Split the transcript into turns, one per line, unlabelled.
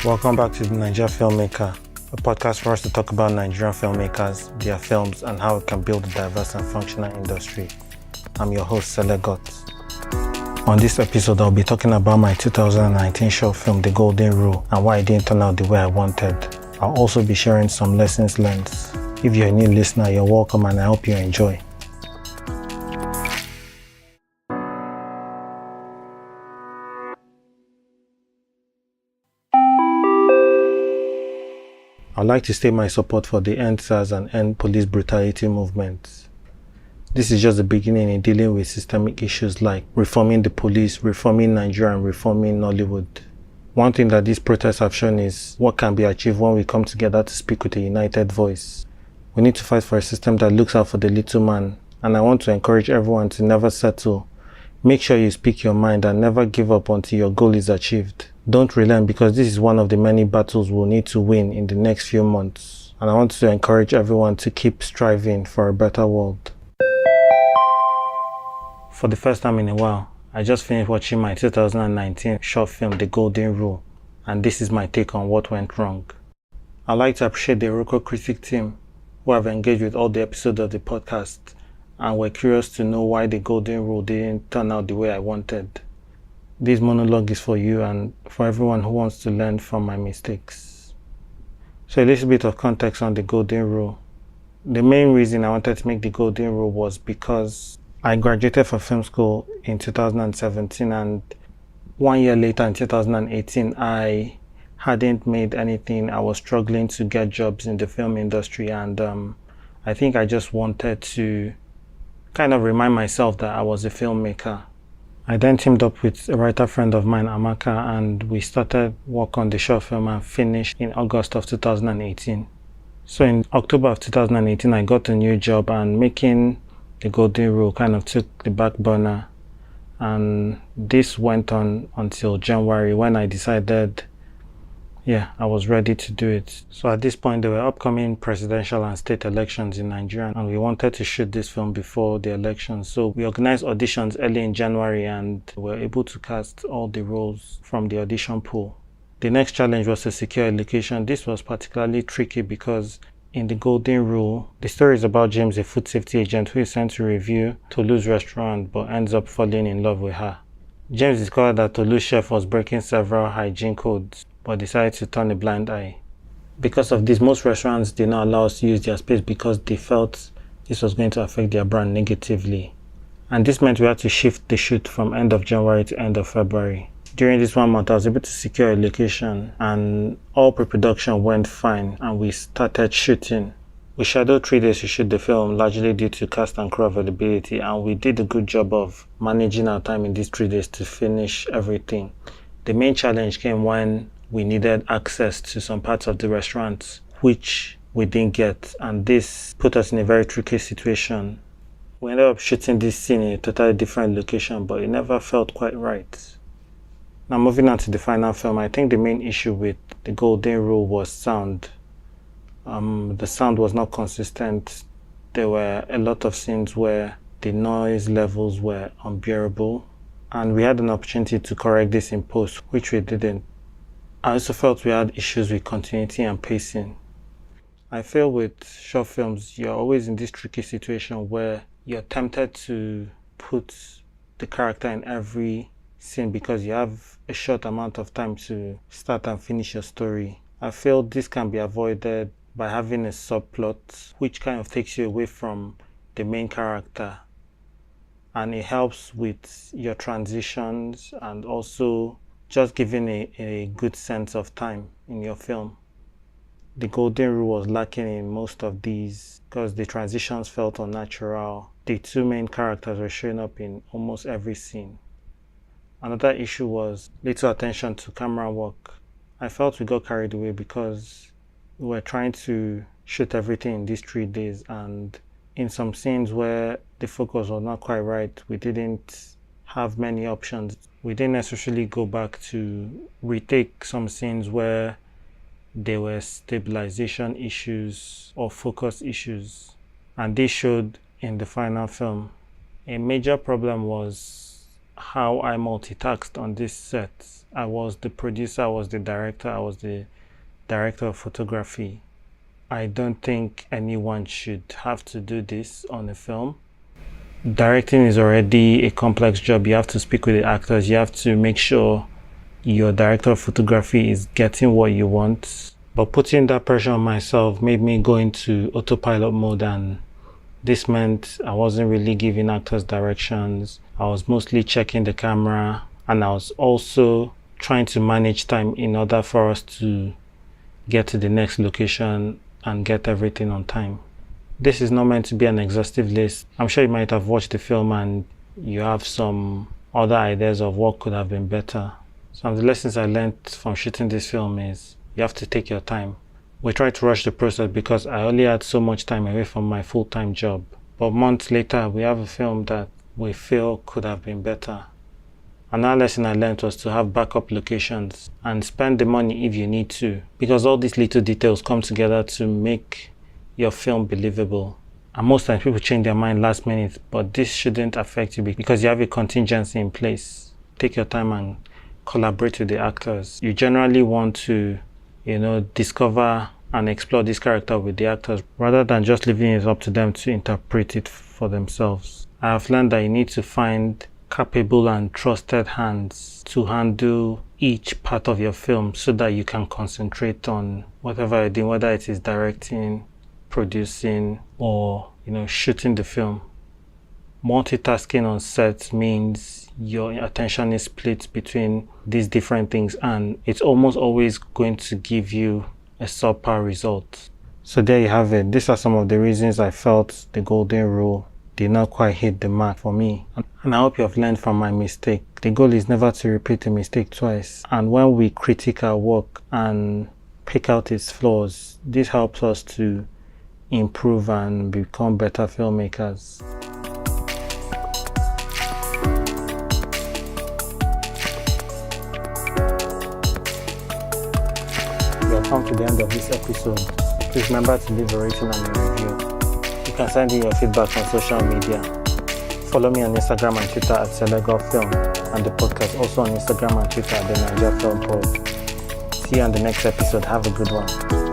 Welcome back to the Naija Filmmaker, a podcast for us to talk about Nigerian filmmakers, their films, and how it can build a diverse and functional industry. I'm your host, Selegot. On this episode, I'll be talking about my 2019 short film, The Golden Rule, and why it didn't turn out the way I wanted. I'll also be sharing some lessons learned. If you're a new listener, you're welcome and I hope you enjoy. I'd like to state my support for the End SARS and End Police Brutality movement. This is just the beginning in dealing with systemic issues like reforming the police, reforming Nigeria, and reforming Nollywood. One thing that these protests have shown is what can be achieved when we come together to speak with a united voice. We need to fight for a system that looks out for the little man, and I want to encourage everyone to never settle. Make sure you speak your mind and never give up until your goal is achieved. Don't relent, because this is one of the many battles we'll need to win in the next few months. And I want to encourage everyone to keep striving for a better world. For the first time in a while, I just finished watching my 2019 short film, The Golden Rule, and this is my take on what went wrong. I'd like to appreciate the Roku Critic team who have engaged with all the episodes of the podcast and were curious to know why The Golden Rule didn't turn out the way I wanted. This monologue is for you and for everyone who wants to learn from my mistakes. So a little bit of context on The Golden Rule. The main reason I wanted to make The Golden Rule was because I graduated from film school in 2017, and 1 year later in 2018 I hadn't made anything. I was struggling to get jobs in the film industry, and I think I just wanted to kind of remind myself that I was a filmmaker. I then teamed up with a writer friend of mine, Amaka, and we started work on the short film and finished in August of 2018. So in October of 2018, I got a new job, and making The Golden Rule kind of took the back burner. And this went on until January, when I decided, I was ready to do it. So at this point, there were upcoming presidential and state elections in Nigeria, and we wanted to shoot this film before the elections. So we organized auditions early in January and were able to cast all the roles from the audition pool. The next challenge was to secure a location. This was particularly tricky because in The Golden Rule, the story is about James, a food safety agent who is sent to review Tolu's restaurant but ends up falling in love with her. James discovered that Tolu's chef was breaking several hygiene codes but decided to turn a blind eye. Because of this, most restaurants did not allow us to use their space because they felt this was going to affect their brand negatively. And this meant we had to shift the shoot from end of January to end of February. During this 1 month, I was able to secure a location and all pre-production went fine and we started shooting. We scheduled 3 days to shoot the film, largely due to cast and crew availability, and we did a good job of managing our time in these 3 days to finish everything. The main challenge came when we needed access to some parts of the restaurant, which we didn't get, and this put us in a very tricky situation. We ended up shooting this scene in a totally different location, but it never felt quite right. Now moving on to the final film, I think the main issue with The Golden Rule was sound. The sound was not consistent. There were a lot of scenes where the noise levels were unbearable, and we had an opportunity to correct this in post, which we didn't. I also felt we had issues with continuity and pacing. I feel with short films, you're always in this tricky situation where you're tempted to put the character in every scene because you have a short amount of time to start and finish your story. I feel this can be avoided by having a subplot which kind of takes you away from the main character, and it helps with your transitions and also just giving a good sense of time in your film. The Golden Rule was lacking in most of these because the transitions felt unnatural. The 2 main characters were showing up in almost every scene. Another issue was little attention to camera work. I felt we got carried away because we were trying to shoot everything in these 3 days, and in some scenes where the focus was not quite right, we didn't have many options. We didn't necessarily go back to retake some scenes where there were stabilization issues or focus issues, and this showed in the final film. A major problem was how I multitasked on this set. I was the producer, I was the director, I was the director of photography. I don't think anyone should have to do this on a film. Directing is already a complex job. You have to speak with the actors. You have to make sure your director of photography is getting what you want. But putting that pressure on myself made me go into autopilot mode, and this meant I wasn't really giving actors directions. I was mostly checking the camera, and I was also trying to manage time in order for us to get to the next location and get everything on time. This is not meant to be an exhaustive list. I'm sure you might have watched the film and you have some other ideas of what could have been better. Some of the lessons I learned from shooting this film is you have to take your time. We tried to rush the process because I only had so much time away from my full-time job. But months later, we have a film that we feel could have been better. Another lesson I learned was to have backup locations and spend the money if you need to, because all these little details come together to make your film believable. And most times people change their mind last minute, but this shouldn't affect you because you have a contingency in place. Take your time and collaborate with the actors. You generally want to, discover and explore this character with the actors rather than just leaving it up to them to interpret it for themselves. I have learned that you need to find capable and trusted hands to handle each part of your film so that you can concentrate on whatever you're doing, whether it is directing, producing, or shooting the film. Multitasking on set means your attention is split between these different things, and it's almost always going to give you a subpar result. So there you have it. These are some of the reasons I felt the golden rule did not quite hit the mark for me. And I hope you have learned from my mistake. The goal is never to repeat a mistake twice. And when we critique our work and pick out its flaws, this helps us to improve and become better filmmakers. We have come to the end of this episode. Please remember to leave a rating and a review. You can send in your feedback on social media. Follow me on Instagram and Twitter at Senegal Film, and the podcast also on Instagram and Twitter at the Naija Film Pod. See you on the next episode. Have a good one.